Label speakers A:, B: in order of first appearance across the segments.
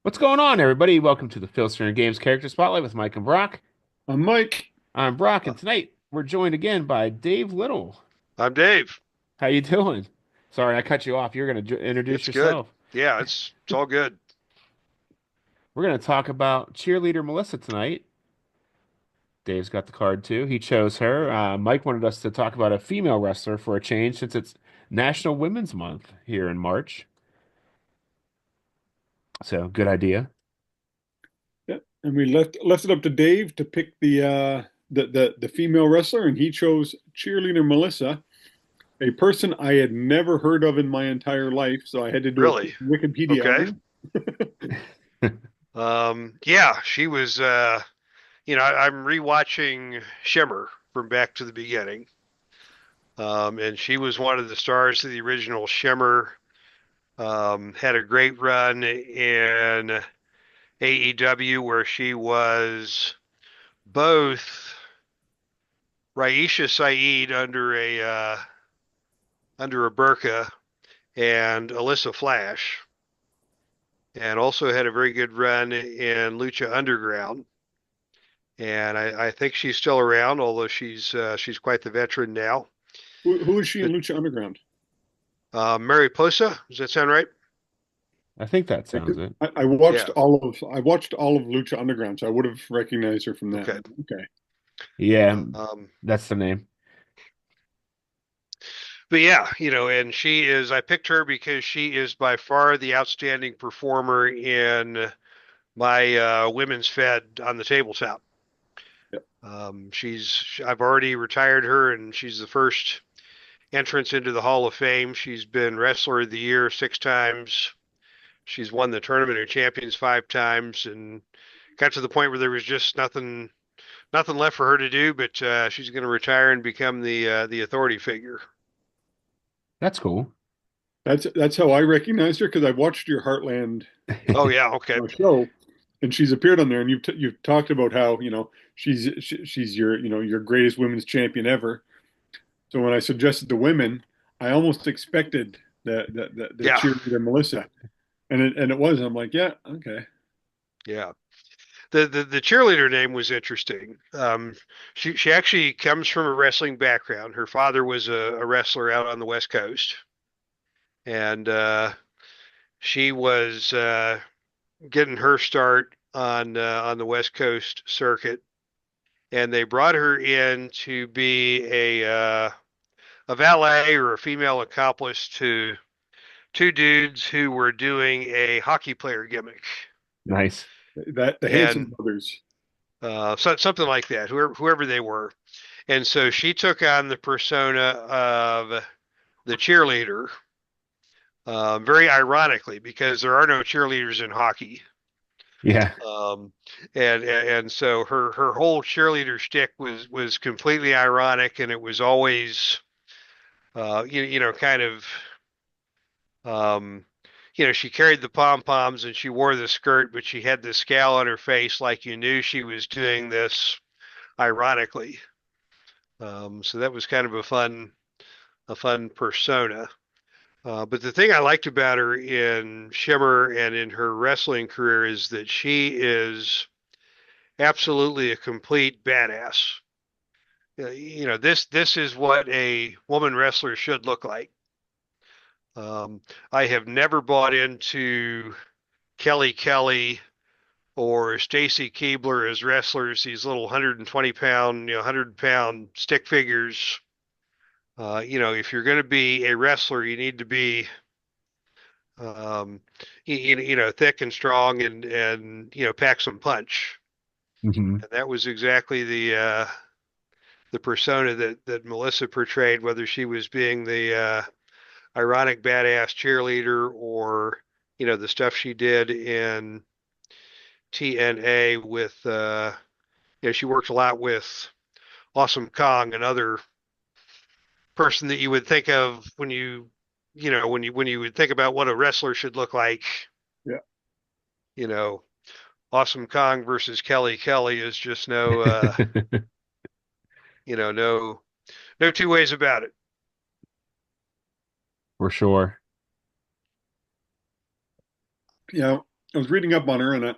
A: What's going on, everybody? Welcome to the Filsinger Games Character Spotlight with Mike and Brock.
B: I'm Mike.
A: I'm Brock, and tonight we're joined again by Dave Little.
C: I'm Dave.
A: How you doing? Sorry, I cut you off. You're going to introduce
C: It's good.
A: yourself.
C: Yeah, it's all good.
A: We're going to talk about Cheerleader Melissa tonight. Dave's got the card too. He chose her. Mike wanted us to talk about a female wrestler for a change since it's National Women's Month here in March. So, good idea.
B: Yeah. And we left it up to Dave to pick the female wrestler, and he chose cheerleader Melissa, a person I had never heard of in my entire life. So I had to do a quick
C: Really.
B: Wikipedia on
C: Okay.
B: her.
C: Yeah, she was I'm rewatching Shimmer from back to the beginning. And she was one of the stars of the original Shimmer. Had a great run in AEW where she was both Raisha Saeed under a burqa and Alyssa Flash, and also had a very good run in Lucha Underground. And I think she's still around, although she's quite the veteran now.
B: Who is she in
C: But
B: Lucha Underground?
C: Mariposa, does that sound right?
A: I think that
B: I,
A: sounds it.
B: I watched
C: Yeah.
B: all of Lucha Underground, so I would have recognized her from that.
C: Okay.
B: Okay.
A: Yeah,
C: Um,
A: that's the name.
C: but yeah, and she is. I picked her because she is by far the outstanding performer in my women's fed on the tabletop.
B: Yeah.
C: I've already retired her, and she's the first entrance into the Hall of Fame. She's been Wrestler of the Year 6 times. She's won the Tournament of Champions 5 times, and got to the point where there was just nothing left for her to do. But she's going to retire and become the authority figure.
A: That's cool.
B: That's how I recognized her because I watched your Heartland
C: Oh yeah, okay,
B: show, and she's appeared on there, and you've talked about how she's your your greatest women's champion ever. So when I suggested the women, I almost expected the
C: yeah,
B: cheerleader Melissa, and it was. I'm like, yeah, okay,
C: yeah. The cheerleader name was interesting. She actually comes from a wrestling background. Her father was a wrestler out on the West Coast, and she was getting her start on the West Coast circuit, and they brought her in to be a valet or a female accomplice to two dudes who were doing a hockey player gimmick,
A: Nice.
B: that the Hanson
C: and
B: brothers.
C: something like that, whoever they were. And so she took on the persona of the cheerleader, very ironically, because there are no cheerleaders in hockey.
A: Yeah.
C: Um, and so her whole cheerleader shtick was completely ironic, and it was always kind of um, she carried the pom poms and she wore the skirt, but she had this scowl on her face, like you knew she was doing this ironically. So that was kind of a fun persona. But the thing I liked about her in Shimmer and in her wrestling career is that she is absolutely a complete badass. This is what a woman wrestler should look like. Um, I have never bought into Kelly Kelly or Stacy Keebler as wrestlers, these little 120 pound, 100-pound stick figures. If you're going to be a wrestler, you need to be, um, thick and strong and pack some punch.
A: Hmm.
C: And that was exactly the persona that Melissa portrayed, whether she was being the ironic badass cheerleader or the stuff she did in TNA with she worked a lot with Awesome Kong, another person that you would think of when you would think about what a wrestler should look like.
B: Yeah.
C: You know, Awesome Kong versus Kelly Kelly is just no two ways about it.
A: For sure.
B: Yeah. I was reading up on her, and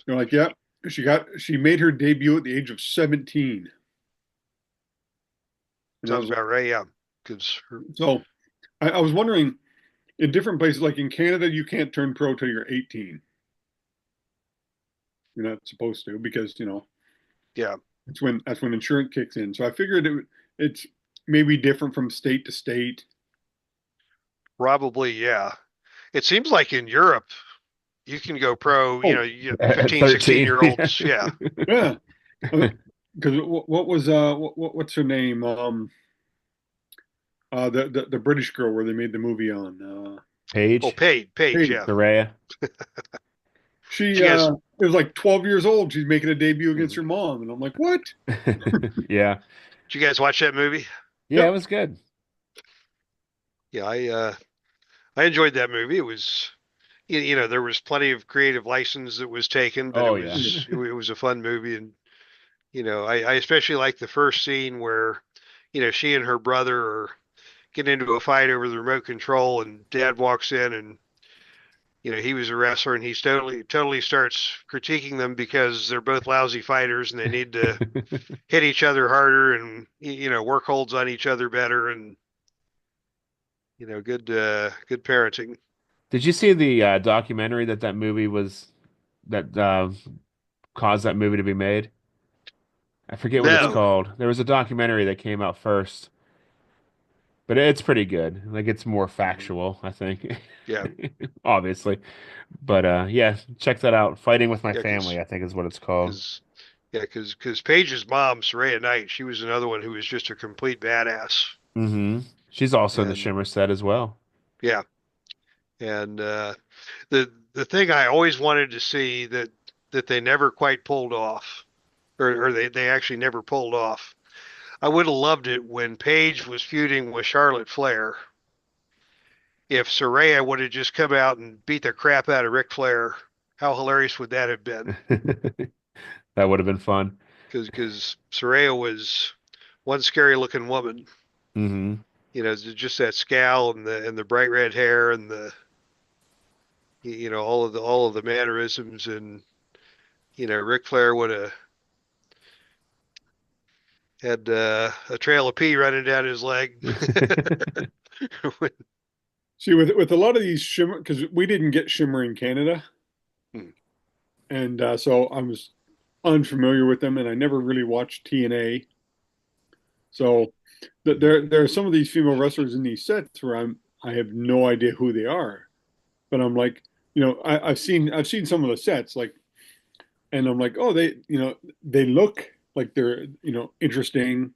B: they're like, yeah, she made her debut at the age of 17, and I
C: Sounds
B: was like,
C: about right. Yeah, because
B: so I was wondering in different places, like in Canada, you can't turn pro till you're 18. You're not supposed to because
C: yeah,
B: that's when insurance kicks in. So I figured it's maybe different from state to state.
C: probably yeah. It seems like in Europe you can go pro.
B: Oh,
C: You
A: At
C: 15, 16
A: 13.
C: year
A: Yeah.
C: olds. Yeah.
B: yeah. Because what was what's her name? The British girl where they made the movie on.
C: Oh,
A: Paige,
C: Paige.
B: Hey,
C: Yeah.
A: Soraya.
B: she
C: Did you guys?
B: it was like 12 years old. She's making a debut against
C: Mhm.
B: her mom, and I'm like, what?
A: Yeah.
C: Did you guys watch that movie?
A: Yeah, it
B: Yep.
A: was good.
C: Yeah, I enjoyed that movie. It was there was plenty of creative license that was taken, but it
A: Oh yeah.
C: was it, was a fun movie, and I especially like the first scene where she and her brother are getting into a fight over the remote control, and Dad walks in, and he was a wrestler, and he's totally starts critiquing them because they're both lousy fighters, and they need to hit each other harder, and work holds on each other better, and good parenting.
A: Did you see the documentary that movie was that caused that movie to be made? I forget what it's
C: No,
A: called. There was a documentary that came out first, but it's pretty good. Like it's more
B: Mhm.
A: factual, I think.
C: yeah,
A: Obviously. But yeah, check that out. Fighting with My
C: yeah,
A: Family, I think is what it's called.
C: because because Paige's mom, Saraya Knight, she was another one who was just a complete badass,
A: She's also in the
C: and
A: Shimmer set as well.
C: yeah, and the thing I always wanted to see that they never quite pulled off, or they actually never pulled off. I would have loved it when Paige was feuding with Charlotte Flair. If Saraya would have just come out and beat the crap out of Ric Flair, how hilarious would that have been?
A: That would have been fun.
C: Because Saraya was one scary looking woman.
A: hmm
C: Just that scowl and the bright red hair and the all of the mannerisms, and Ric Flair would have had a trail of pee running down his leg.
B: See, with a lot of these shimmer, because we didn't get shimmer in Canada, and so I was unfamiliar with them, and I never really watched TNA. So there are some of these female wrestlers in these sets where I have no idea who they are, but I'm like, I've seen some of the sets like, and I'm like, oh, they look like they're interesting.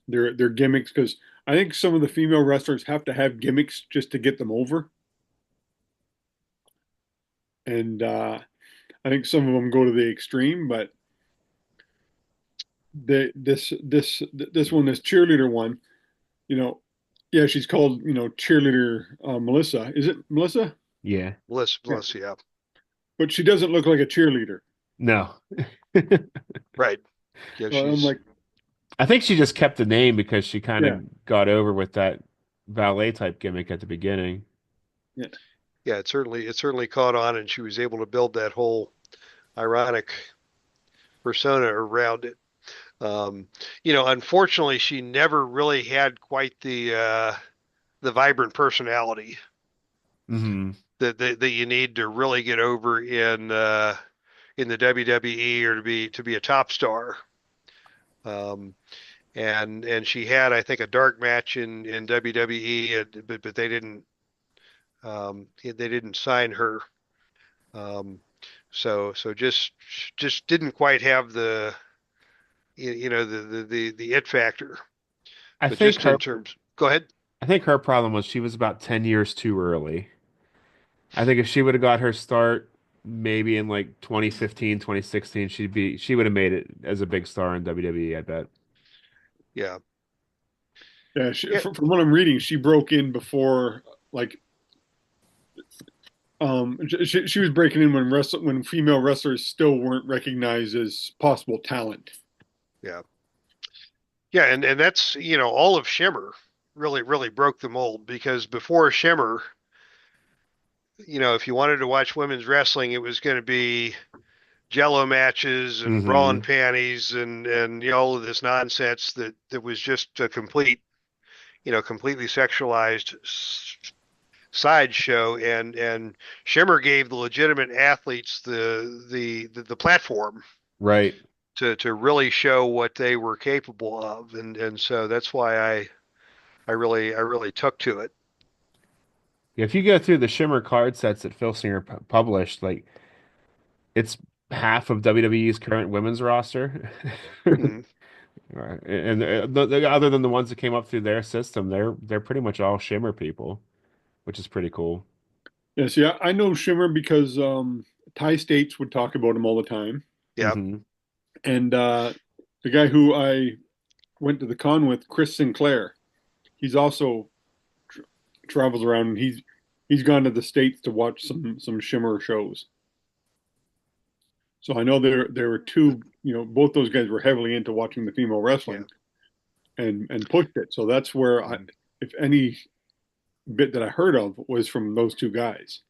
B: Their gimmicks, because I think some of the female wrestlers have to have gimmicks just to get them over, and I think some of them go to the extreme, but this one, this cheerleader one, you know, yeah, she's called cheerleader Melissa. Is it Melissa?
A: Yeah.
B: Yeah,
C: Bless, yeah,
B: but she doesn't look like a cheerleader.
A: No.
C: right. Yeah,
B: So I'm
C: she's
B: like,
A: I think she just kept the name because she kind
B: yeah,
A: of got over with that valet type gimmick at the beginning.
B: yeah.
C: yeah. It certainly caught on, and she was able to build that whole ironic persona around it. Um, unfortunately, she never really had quite the vibrant personality
A: hmm
C: that you need to really get over in the WWE, or to be a top star. Um, and she had, I think, a dark match in WWE, but they didn't sign her. Um, so just didn't quite have the it factor.
A: I
C: But
A: think
C: just
A: her
C: in terms, go ahead.
A: I think her problem was she was about 10 years too early. I think if she would have got her start maybe in like 2015, 2016, she would have made it as a big star in WWE, I bet.
C: Yeah,
B: Yeah,
C: yeah,
B: from what I'm reading, she broke in before, like, she was breaking in when female wrestlers still weren't recognized as possible talent.
C: yeah, yeah, and that's all of Shimmer really broke the mold, because before Shimmer, if you wanted to watch women's wrestling, it was going to be Jello matches and bra and
A: Hmm.
C: panties and all of this nonsense that was just a completely sexualized sideshow. And Shimmer gave the legitimate athletes the platform
A: Right.
C: to really show what they were capable of, and so that's why I really took to it.
A: If you go through the Shimmer card sets that Filsinger published, like it's half of WWE's current women's roster.
C: Mm.
A: Right. And other than the ones that came up through their system, they're pretty much all Shimmer people, which is pretty cool.
B: Yes, yeah, I know Shimmer because Thai States would talk about him all the time.
C: Yeah.
A: Hmm.
B: And the guy who I went to the con with, Chris Sinclair, he's also tr travels around and he's gone to the States to watch some Shimmer shows. So I know there were two, both those guys were heavily into watching the female
C: Yeah.
B: wrestling and pushed it. So that's where
C: Mm.
B: if any bit that I heard of was from those two guys.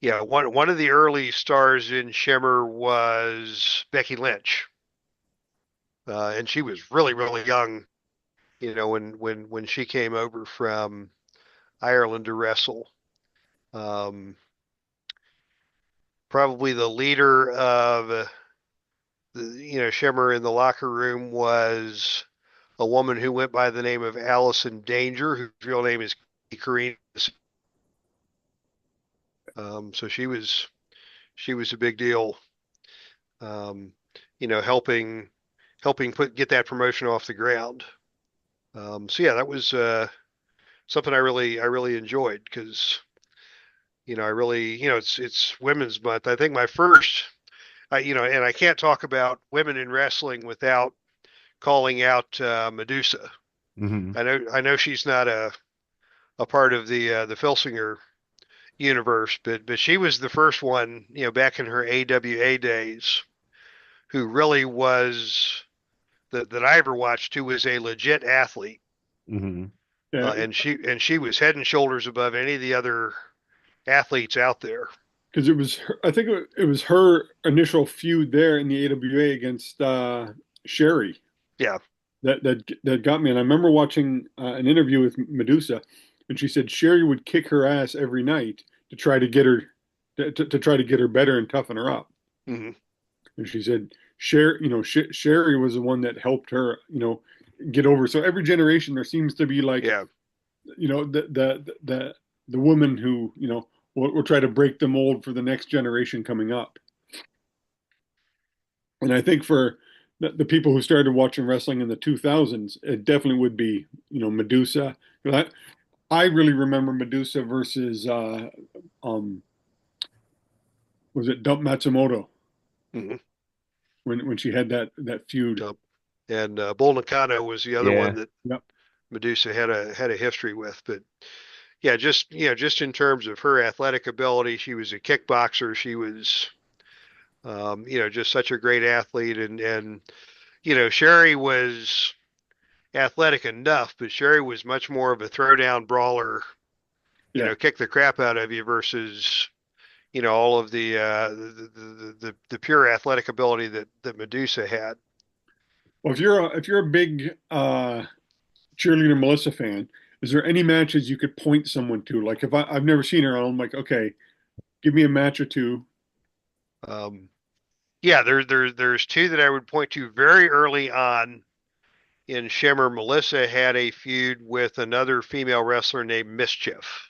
C: Yeah, one of the early stars in Shimmer was Becky Lynch, and she was really really young, when she came over from Ireland to wrestle. Um, Probably the leader of Shimmer in the locker room was a woman who went by the name of Allison Danger, whose real name is Karina. So she was a big deal. Um, helping get that promotion off the ground. So yeah, that was something I really enjoyed because I really it's Women's Month. I think my first and I can't talk about women in wrestling without calling out Medusa.
A: Hmm.
C: I know she's not a part of the Filsinger universe, but she was the first one back in her AWA days who really was that I ever watched who was a legit athlete.
A: Hmm.
B: Yeah,
C: And she was head and shoulders above any of the other athletes out there.
B: because I think it was her initial feud there in the AWA against Sherry
C: Yeah.
B: that got me. And I remember watching an interview with Medusa, and she said Sherry would kick her ass every night to try to get her to try to get her better and toughen her up.
C: Hmm.
B: And she said Sherry was the one that helped her, get over. So every generation there seems to be like,
C: Yeah.
B: the woman who, will try to break the mold for the next generation coming up. And I think for the people who started watching wrestling in the 2000s, it definitely would be, Medusa. I really remember Medusa versus um, was it Dump Matsumoto
C: Hmm.
B: when she had that feud.
C: So, and Bull Nakano was the other one
A: Yeah.
C: that
B: Yep.
C: Medusa had a history with. But yeah, just in terms of her athletic ability, she was a kickboxer. She was just such a great athlete, and Sherry was athletic enough, but Sherry was much more of a throwdown brawler,
B: Yeah.
C: kick the crap out of you versus all of the pure athletic ability that Medusa had.
B: Well, if you're a big cheerleader Melissa fan, is there any matches you could point someone to? Like if I've never seen her, I'm like, okay, give me a match or two.
C: Um, yeah, there's two that I would point to very early on in Shimmer. Melissa had a feud with another female wrestler named Mischief.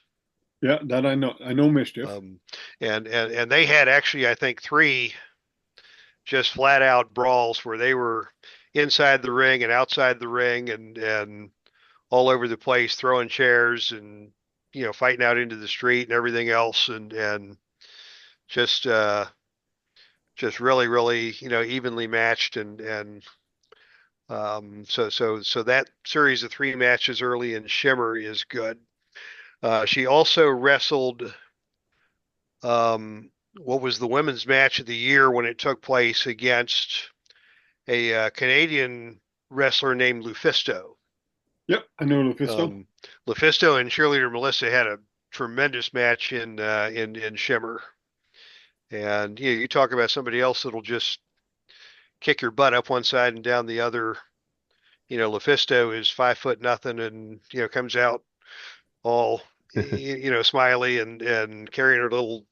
B: Yeah, that I know. I know Mischief.
C: Um, and they had actually, I think, three just flat out brawls where they were inside the ring and outside the ring and all over the place, throwing chairs and fighting out into the street and everything else, and just just really really evenly matched, and so that series of three matches early in Shimmer is good. She also wrestled what was the women's match of the year when it took place against a Canadian wrestler named Lufisto.
B: Yep, I know Lufisto.
C: Um, Lufisto and Cheerleader Melissa had a tremendous match in Shimmer. And you talk about somebody else that'll just kick your butt up one side and down the other. Lufisto is 5 foot nothing, and comes out all smiley and carrying her little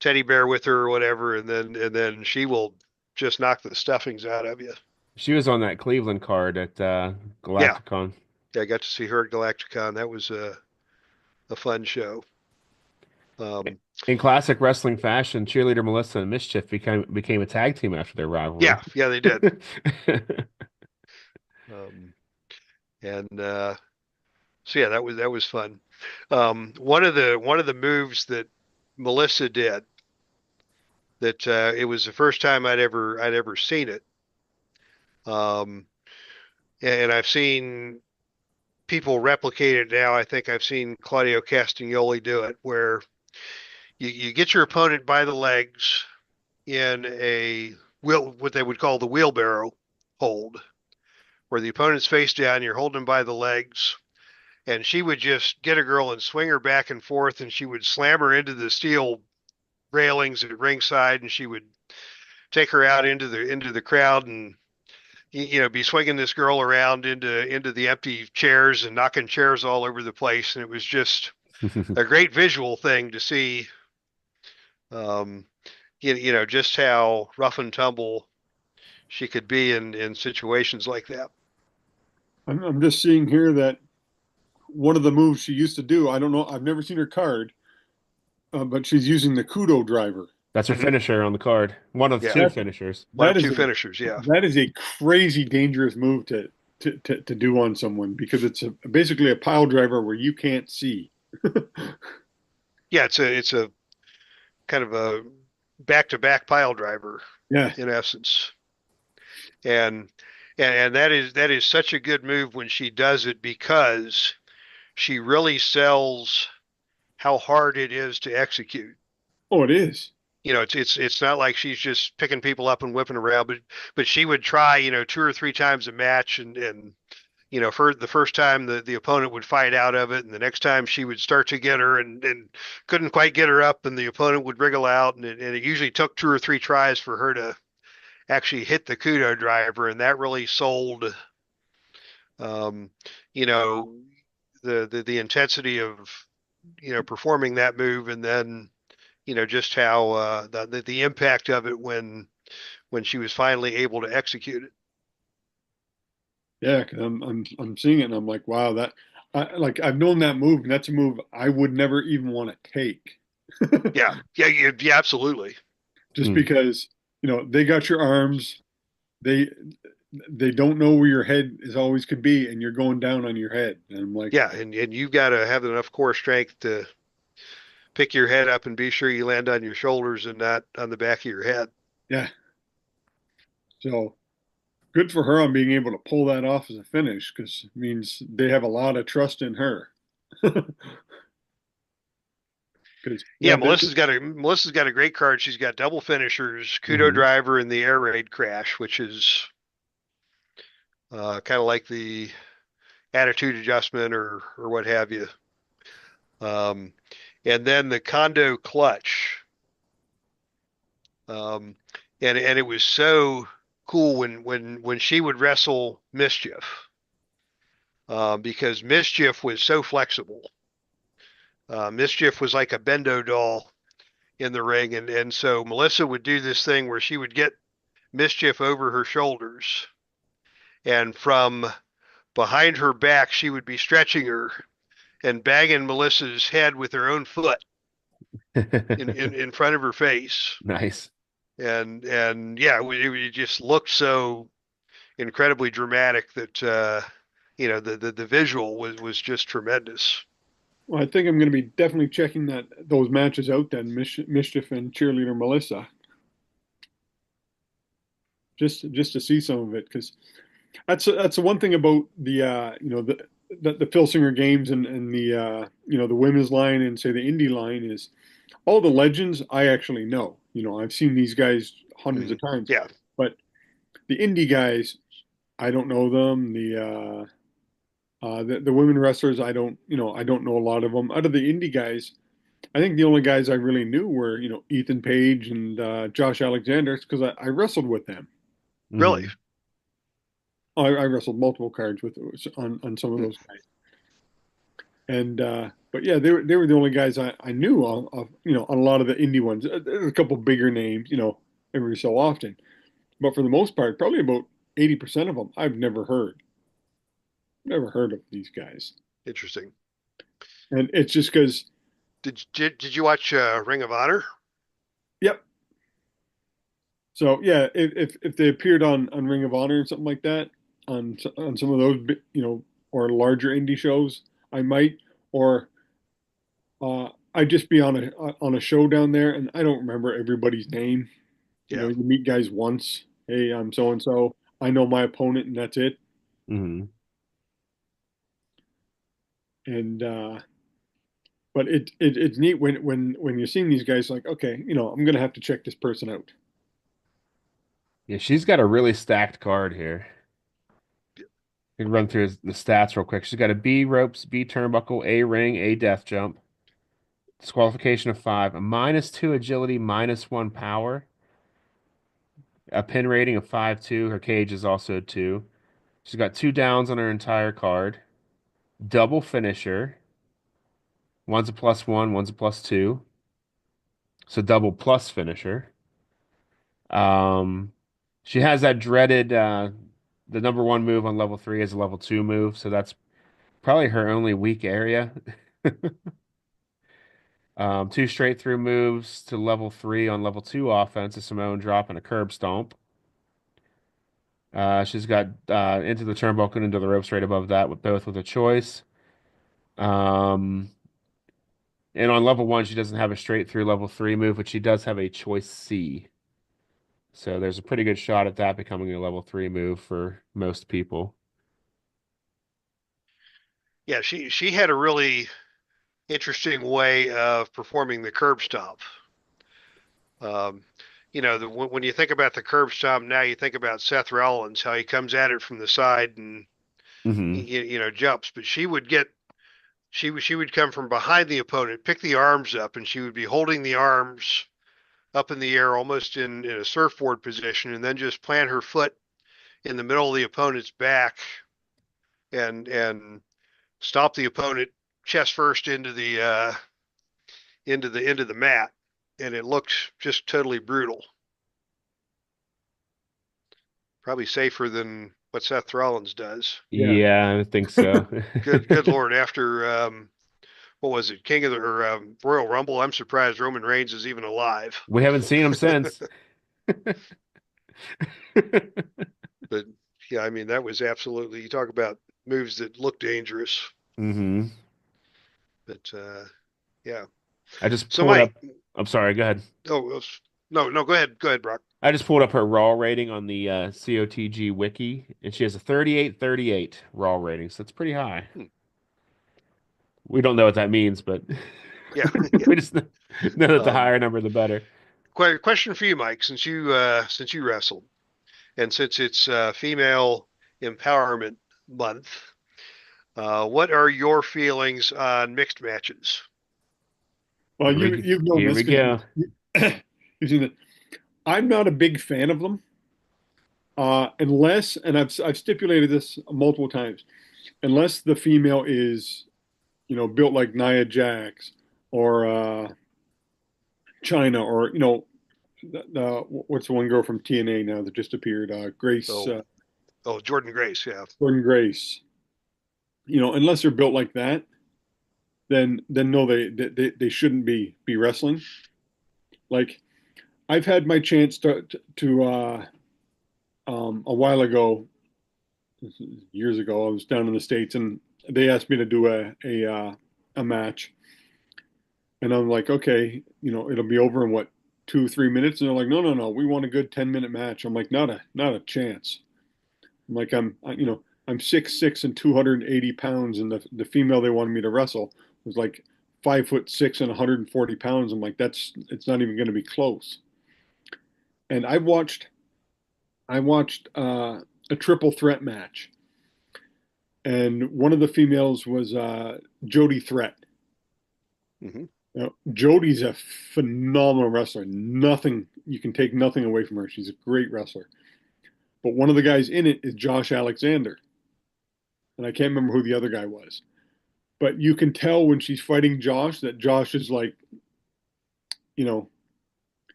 C: teddy bear with her or whatever, and then she will just knock the stuffings out of you.
A: She was on that Cleveland card at
C: Yeah,
A: Galacticon.
C: yeah, I got to see her at Galacticon. That was a fun show. Um,
A: In classic wrestling fashion, Cheerleader Melissa and Mischief became a tag team after their rivalry.
C: yeah, yeah, they did. Um, and so yeah, that was fun. One of the moves that Melissa did that it was the first time I'd ever seen it. Um, and I've seen people replicate it now. I think I've seen Claudio Castagnoli do it, where you get your opponent by the legs in what they would call the wheelbarrow hold, where the opponent's face down, you're holding them by the legs, and she would just get a girl and swing her back and forth, and she would slam her into the steel railings at ringside, and she would take her out into the crowd and be swinging this girl around into the empty chairs and knocking chairs all over the place, and it was just a great visual thing to see. Um, just how rough and tumble she could be in situations like that.
B: I'm just seeing here that one of the moves she used to do, I don't know, I've never seen her card, but she's using the kudo driver.
A: That's her
C: Hmm.
A: finisher on the card. One of
C: Yeah,
A: two
B: That
A: finishers.
C: one of
B: that
C: two
B: is
C: finishers. Yeah,
B: that is a crazy dangerous move to do on someone because it's basically a pile driver where you can't see.
C: yeah. It's a kind of a back-to-back pile driver
B: Yeah.
C: in essence, and and that is such a good move when she does it, because she really sells how hard it is to execute.
B: Oh, it is.
C: It's not like she's just picking people up and whipping around, but she would try, two or three times a match, and for the first time the opponent would fight out of it, and the next time she would start to get her and couldn't quite get her up, and the opponent would wriggle out, and it usually took two or three tries for her to actually hit the kudo driver, and that really sold um, you know the intensity of performing that move, and then just how the impact of it when she was finally able to execute it.
B: Yeah, 'cause I'm seeing it and I'm like, wow, I've known that move, and that's a move I would never even want to take.
C: Yeah, yeah, yeah, absolutely.
B: Just
A: Mm.
B: because, they got your arms, they they don't know where your head is always could be, and you're going down on your head. And I'm like,
C: Yeah, and you've got to have enough core strength to pick your head up and be sure you land on your shoulders and not on the back of your head.
B: yeah. So good for her on being able to pull that off as a finish because it means they have a lot of trust in her. Because
C: Yeah, Melissa's got a great card. She's got double finishers, Kudo
A: Hmm.
C: Driver, and the Air Raid Crash, which is kind of like the attitude adjustment or what have you. Um, and then the Kondo Clutch. Um, and it was so cool when she would wrestle Mischief, because Mischief was so flexible. Mischief was like a bendo doll in the ring, and so Melissa would do this thing where she would get Mischief over her shoulders, and from behind her back she would be stretching her and banging Melissa's head with her own foot in front of her face.
A: Nice.
C: And yeah, it just looked so incredibly dramatic that the visual was just tremendous.
B: well, I think I'm going to be definitely checking those matches out then, Mischief and Cheerleader Melissa, just to see some of it because that's the one thing about the Filsinger Games and the women's line and say the indie line is all the legends I actually know. I've seen these guys hundreds
C: Hmm.
B: of times,
C: Yeah,
B: but the indie guys I don't know them. The women wrestlers, I don't know a lot of them. Out of the indie guys, I think the only guys I really knew were, Ethan Page and Josh Alexander, because I wrestled with them.
C: Really?
A: Hmm.
B: I wrestled multiple cards with on some of
C: Hmm.
B: those guys, and but yeah, they were the only guys I knew of, on a lot of the indie ones. There's a couple bigger names, every so often, but for the most part, probably about 80% of them I've never heard of these guys,
C: Interesting.
B: and it's just because,
C: Did you watch Ring of Honor?
B: yep. So yeah, if they appeared on Ring of Honor and something like that, on some of those, or larger indie shows, I might, or I'd just be on a show down there, and I don't remember everybody's name.
C: Yeah.
B: You meet guys once. Hey, I'm so and so. I know my opponent, and that's it.
A: Hmm.
B: And but it's neat when you're seeing these guys, like, okay, I'm gonna have to check this person out.
A: Yeah, she's got a really stacked card here. We can run through the stats real quick. She's got a B ropes, B turnbuckle, A ring, A death jump, disqualification of 5, a -2 agility, -1 power, a pin rating of 5-2. Her cage is also a 2. She's got 2 downs on her entire card, double finisher. One's a +1, one's a +2. So double plus finisher. Um, she has that dreaded the number one move on level 3 is a level 2 move, so that's probably her only weak area. 2 straight through moves to level 3 on level 2 offense, a Samoan drop and a curb stomp. She's got into the turnbuckle and into the ropes right above that, with both with a choice. Um, and on level 1, she doesn't have a straight through level 3 move, but she does have a choice C. So there's a pretty good shot at that becoming a level 3 move for most people.
C: Yeah, she had a really interesting way of performing the curb stomp. Um, when you think about the curb stomp now, you think about Seth Rollins, how he comes at it from the side and
A: Hmm.
C: jumps, but she would come from behind the opponent, pick the arms up, and she would be holding the arms up in the air almost in a surfboard position, and then just plant her foot in the middle of the opponent's back and stomp the opponent chest first into the mat, and it looked just totally brutal. Probably safer than what Seth Rollins does.
B: Yeah,
A: Yeah, I think so.
C: Good Lord! After what was it, King of the or Royal Rumble? I'm surprised Roman Reigns is even alive.
A: We haven't seen him since.
C: But yeah, I mean that was absolutely, you talk about moves that look dangerous.
A: Hmm.
C: But yeah.
A: I just
C: So
A: pulled up.
C: Mike,
A: I'm sorry, go ahead.
C: oh no, go ahead, Brock.
A: I just pulled up her raw rating on the COTG wiki, and she has a 38/38 raw rating, so that's pretty high.
C: Hmm.
A: We don't know what that means, but
C: Yeah, yeah.
A: we just know that the
C: Um,
A: higher number, the better.
C: question for you, Mike, since you wrestled and since it's Female Empowerment Month, what are your feelings on mixed matches?
B: well, you've known
A: Here
B: this
A: we
B: because
A: go.
B: you've seen it. I'm not a big fan of them, unless, and I've stipulated this multiple times, unless the female is, built like Nia Jax or China, or what's the one girl from TNA now that just appeared? Grace,
C: Oh, Jordan Grace, yeah.
B: Gordon Grace. Unless they're built like that, then no, they shouldn't be wrestling. Like, I've had my chance to a while ago, years ago. I was down in the States, and they asked me to do a match, and I'm like, okay, it'll be over in what, 2 3 minutes, and they're like, no, no, no, we want a good 10-minute match. I'm like, not a chance. I'm like, I'm 6'6" and 280 pounds, and the female they wanted me to wrestle was like 5'6" and 140 pounds. I'm like, it's not even going to be close. And I watched a triple threat match, and one of the females was Jody Threat.
C: Hmm.
B: Jody's a phenomenal wrestler. Nothing you can take nothing away from her. She's a great wrestler. But one of the guys in it is Josh Alexander, and I can't remember who the other guy was. But you can tell when she's fighting Josh that Josh is like, you know,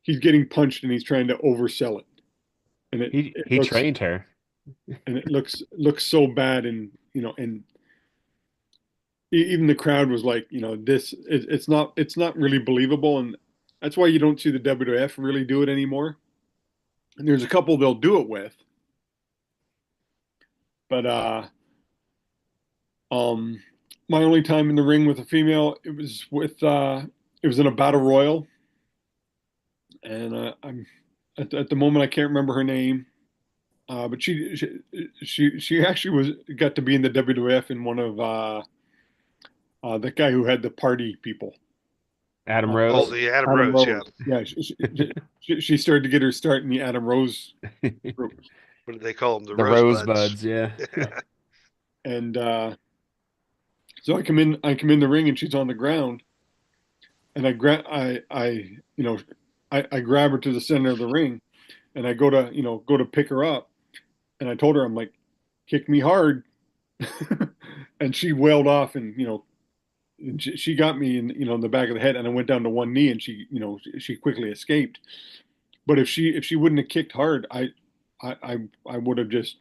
B: he's getting punched and he's trying to oversell it, and it
A: He
B: looks
A: trained her.
B: and it looks so bad, and and even the crowd was like, it's not really believable, and that's why you don't see the WWF really do it anymore. And there's a couple they'll do it with, but um, my only time in the ring with a female, it was in a battle royal, and I'm at the moment I can't remember her name, but she actually was got to be in the WWF in one of the guy who had the party people.
A: Adam
C: Oh,
A: Rose.
C: the Adam
B: Adam
C: Rose, yeah.
B: Rose. Yeah, she started to get her start in the Adam Rose group.
C: What do they call them? The
A: The
C: Rosebuds.
A: Rosebuds, yeah.
B: And so I come in the ring and she's on the ground and I grab her to the center of the ring and I go to pick her up and I told her I'm like, kick me hard. And she wailed off and she got me in the back of the head and I went down to one knee and she quickly escaped. But if she wouldn't have kicked hard, I would have just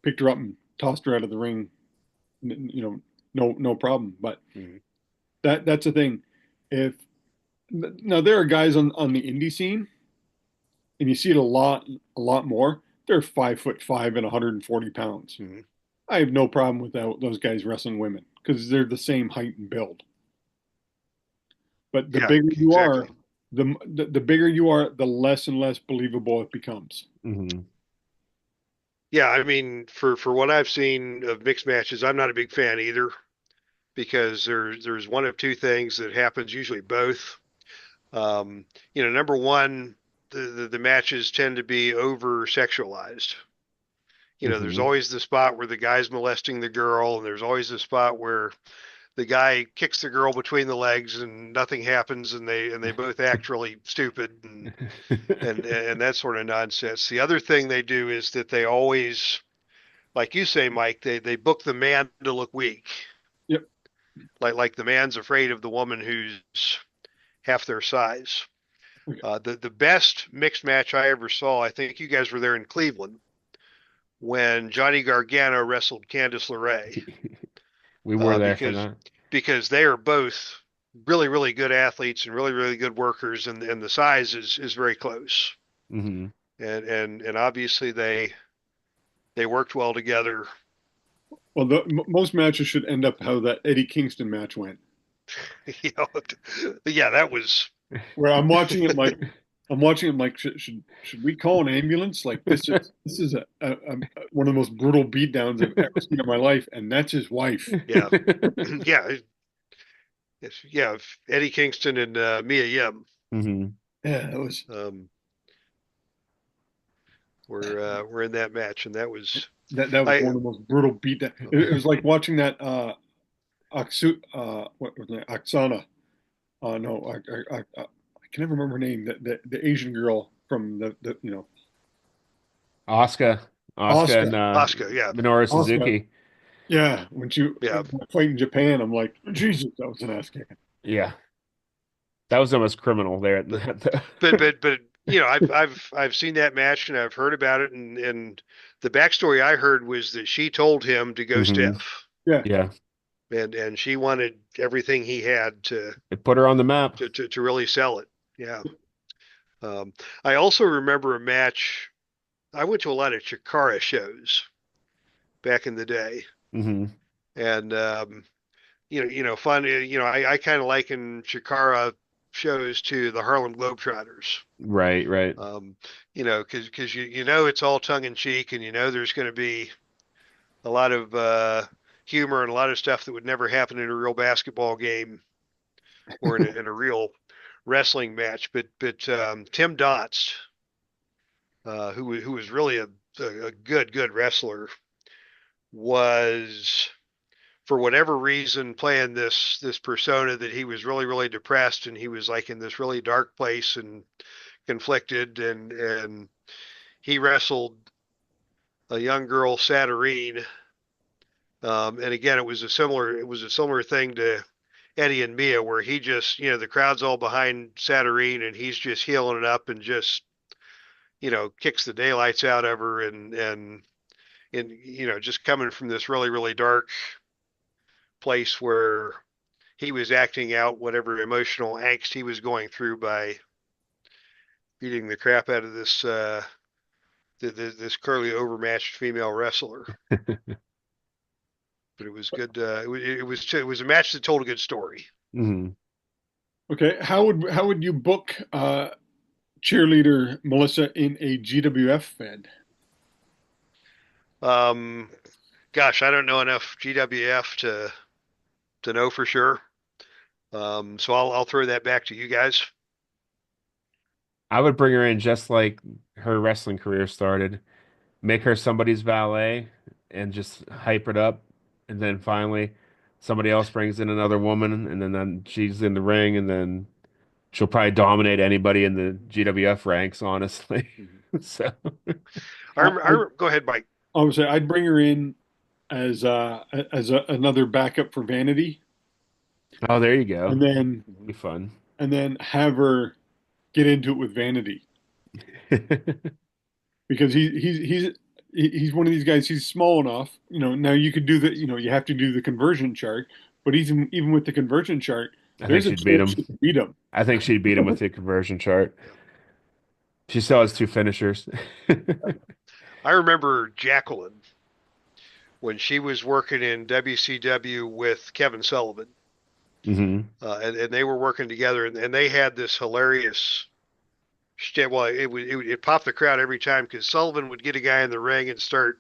B: picked her up and tossed her out of the ring, no problem. But
C: Mhm.
B: that's the thing. If now there are guys on the indie scene, and you see it a lot more. They're 5'5" and 140 pounds.
C: Mhm.
B: I have no problem with those guys wrestling women because they're the same height and build. But the
C: Yeah,
B: bigger you are,
C: exactly.
B: the bigger you are, the less and less believable it becomes.
A: Hmm.
C: Yeah, I mean, for what I've seen of mixed matches, I'm not a big fan either because there's one of two things that happens, usually both. Number one, the matches tend to be over sexualized. There's
A: Hmm.
C: always the spot where the guy's molesting the girl, and there's always the spot where the guy kicks the girl between the legs and nothing happens, and they both act really stupid and that sort of nonsense. The other thing they do is that they always, like you say, Mike, they book the man to look weak.
B: Yep.
C: Like the man's afraid of the woman who's half their size.
B: Okay.
C: The best mixed match I ever saw, I think you guys were there in Cleveland when Johnny Gargano wrestled Candice LeRae,
A: We were there for
C: because
A: that.
C: they are both really really good athletes and really really good workers, and the size is very close,
A: Hmm.
C: and obviously they worked well together.
B: Well, most matches should end up how that Eddie Kingston match went,
C: you know, yeah, that was
B: where I'm watching it like should we call an ambulance? Like this is one of the most brutal beatdowns I've ever seen in my life, and that's his wife.
C: yeah. Yeah, yeah, Eddie Kingston and Mia Yim
A: Hmm.
B: Yeah, that was
C: um, were in that match, and that was
B: that was
C: I.
B: one of the most brutal beatdown. It was like watching that what was it, Oksana? No, I can never remember her name. The Asian girl from the
A: Oscar, Oscar,
B: Oscar.
A: and
C: Oscar, yeah,
A: Minoru
B: Oscar.
A: Suzuki.
B: Yeah, when she
C: yeah.
B: fight in Japan, I'm like, Jesus, that was an ass kicking.
A: Yeah, that was almost criminal there.
C: But but I've seen that match and I've heard about it, and the backstory I heard was that she told him to go
A: Hmm.
C: stiff,
B: Yeah,
A: Yeah,
C: and she wanted everything he had
A: it put her on the map.
C: to really sell it. Yeah. Um, I also remember a match. I went to a lot of Chikara shows back in the day,
A: Hmm.
C: and fun. I kind of liken Chikara shows to the Harlem Globetrotters.
A: Right, right.
C: Because it's all tongue in cheek, and there's going to be a lot of humor and a lot of stuff that would never happen in a real basketball game or in a real wrestling match. But Tim Donst, who was really a good wrestler, was, for whatever reason, playing this persona that he was really really depressed, and he was like in this really dark place and conflicted, and he wrestled a young girl, Saturnine. And again, it was a similar thing to Eddie and Mia, where he just, the crowd's all behind Saturnine, and he's just healing it up and just, kicks the daylights out of her, and just coming from this really really dark place where he was acting out whatever emotional angst he was going through by beating the crap out of this clearly overmatched female wrestler. But it was good. It was a match that told a good story.
A: Hmm.
B: Okay, how would you book cheerleader Melissa in a GWF fed?
C: Um, Gosh, I don't know enough GWF to know for sure. So I'll throw that back to you guys.
A: I would bring her in just like her wrestling career started. Make her somebody's valet and just hype it up. And then finally, somebody else brings in another woman, and then she's in the ring, and then she'll probably dominate anybody in the GWF ranks, honestly.
C: Mhm.
A: So,
C: Go ahead, Mike.
B: I would say I'd bring her in another backup for Vanity,
A: oh, there you go.
B: and then
A: Be fun.
B: have her get into it with Vanity because he's one of these guys. He's small enough, Now you could do the, you have to do the conversion chart, but even with the conversion chart,
A: I think
B: there's a
A: she'd beat
B: chance
A: him.
B: she can beat him.
A: I think she'd beat him with the conversion chart.
C: Yeah.
A: She still has two finishers.
C: I remember Jacqueline when she was working in WCW with Kevin Sullivan,
A: Hmm.
C: and they were working together, and they had this hilarious shit. Well, it popped the crowd every time because Sullivan would get a guy in the ring and start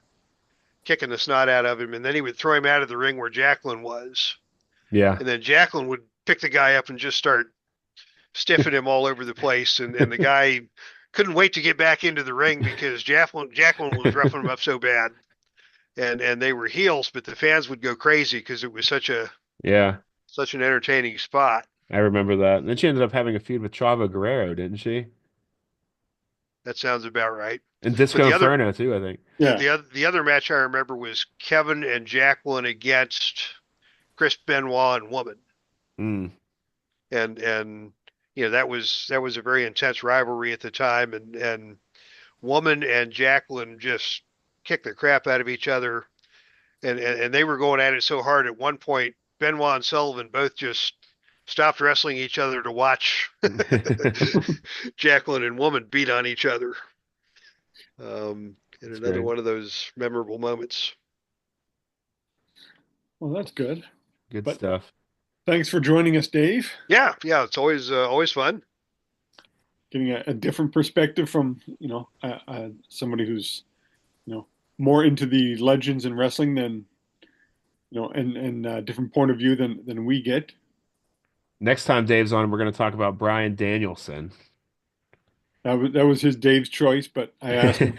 C: kicking the snot out of him, and then he would throw him out of the ring where Jacqueline was,
A: Yeah.
C: and then Jacqueline would pick the guy up and just start stiffing him all over the place, and the guy couldn't wait to get back into the ring because Jacqueline was roughing him up so bad, and they were heels, but the fans would go crazy because it was
A: Yeah.
C: such an entertaining spot.
A: I remember that. And then she ended up having a feud with Chavo Guerrero, didn't she?
C: That sounds about right.
A: And
C: But
A: Disco Inferno too, I think.
B: Yeah,
C: the other match I remember was Kevin and Jacqueline against Chris Benoit and Woman,
A: Mm.
C: and that was a very intense rivalry at the time, and Woman and Jacqueline just kicked the crap out of each other, and they were going at it so hard at one point. Benoit and Sullivan both just stopped wrestling each other to watch Jacqueline and Woman beat on each other. In
A: That's
C: another
A: great.
C: one of those memorable moments.
B: well, that's good.
A: Good
B: But
A: stuff.
B: thanks for joining us, Dave.
C: Yeah, yeah, it's always fun.
B: Getting a different perspective from somebody who's more into the legends and wrestling than and different point of view than we get.
A: Next time Dave's on, we're going to talk about Brian Danielson.
B: That was his Dave's choice, but I asked him,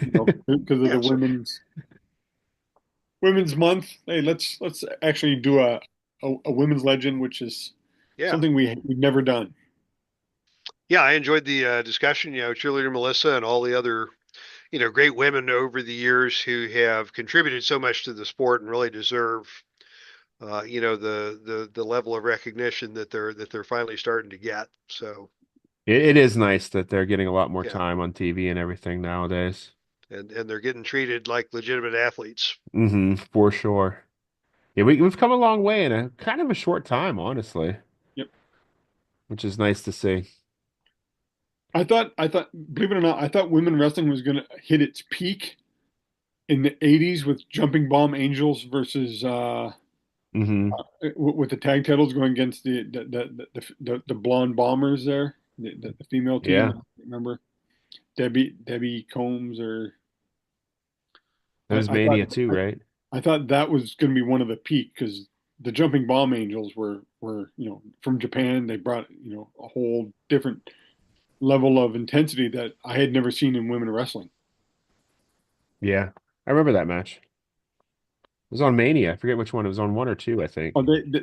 B: because of
C: Yeah,
B: the
C: so
B: women's month. Hey, let's actually do a women's legend, which is
C: yeah,
B: something we've never done.
C: yeah. I enjoyed the discussion. Cheerleader Melissa and all the other great women over the years who have contributed so much to the sport and really deserve the level of recognition that they're finally starting to get. So
A: It is nice that they're getting a lot more
C: yeah,
A: time on TV and everything nowadays.
C: and they're getting treated like legitimate athletes.
A: For sure. Yeah, we've come a long way in a kind of a short time, honestly,
B: Yep.
A: which is nice to see.
B: I thought, believe it or not, I thought women wrestling was going to hit its peak in the '80s with Jumping Bomb Angels versus
A: Hmm.
B: with the tag titles going against the blonde bombers there, the female team.
A: Yeah,
B: I remember Debbie Combs or
A: that was
B: I thought
A: Mania too, right?
B: I thought that was going to be one of the peak because the Jumping Bomb Angels were from Japan. They brought a whole different level of intensity that I had never seen in women wrestling.
A: Yeah, I remember that match. was on Mania. I forget which one. It was on one or two, I think.
B: Oh, and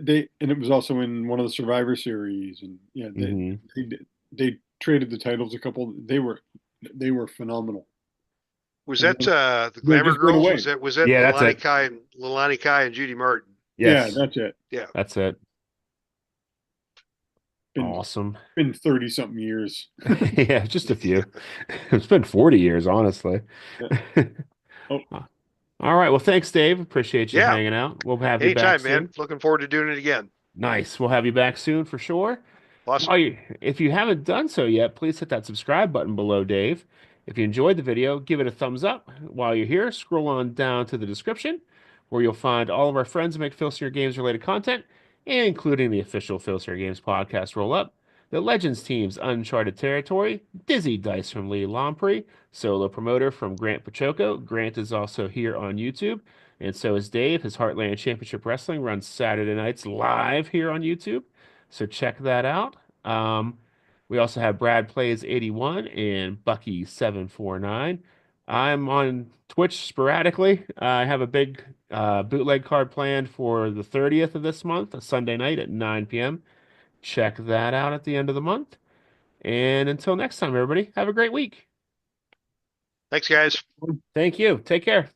B: it was also in one of the Survivor Series, and yeah,
A: Hmm.
B: they traded the titles a couple. They were phenomenal,
C: Was
B: and
C: that the
B: they
C: Glamour
B: just went
C: Girls?
B: away.
C: Was that
A: Yeah, that's it.
C: Leilani Kai and Judy Martin?
B: Yeah,
A: Yes,
B: that's it.
C: Yeah.
A: that's it.
B: Been
A: Awesome.
B: been 30 something years.
A: Yeah, just a few. It's been 40 years, honestly.
B: Yeah. Oh,
A: All right. Well, thanks, Dave. Appreciate you
C: Yeah.
A: hanging out. We'll have you back
C: Anytime, man.
A: soon.
C: Looking forward to doing it again.
A: Nice. We'll have you back soon for sure.
C: Awesome.
A: If you haven't done so yet, please hit that subscribe button below Dave. If you enjoyed the video, give it a thumbs up. While you're here, scroll on down to the description where you'll find all of our friends who make Filsinger Games related content, including the official Filsinger Games podcast roll up, the Legends team's Uncharted Territory, Dizzy Dice from Lee Lamprey, solo promoter from Grant Pachoco. Grant is also here on YouTube, and so is Dave. His Heartland Championship Wrestling runs Saturday nights live here on YouTube, so check that out. Um, we also have Brad Plays 81 and Bucky 749. I'm on Twitch sporadically. I have a big bootleg card planned for the 30th of this month, a Sunday night at 9 p.m. Check that out at the end of the month. And until next time, everybody, have a great week.
C: Thanks, guys.
A: Thank you. Take care.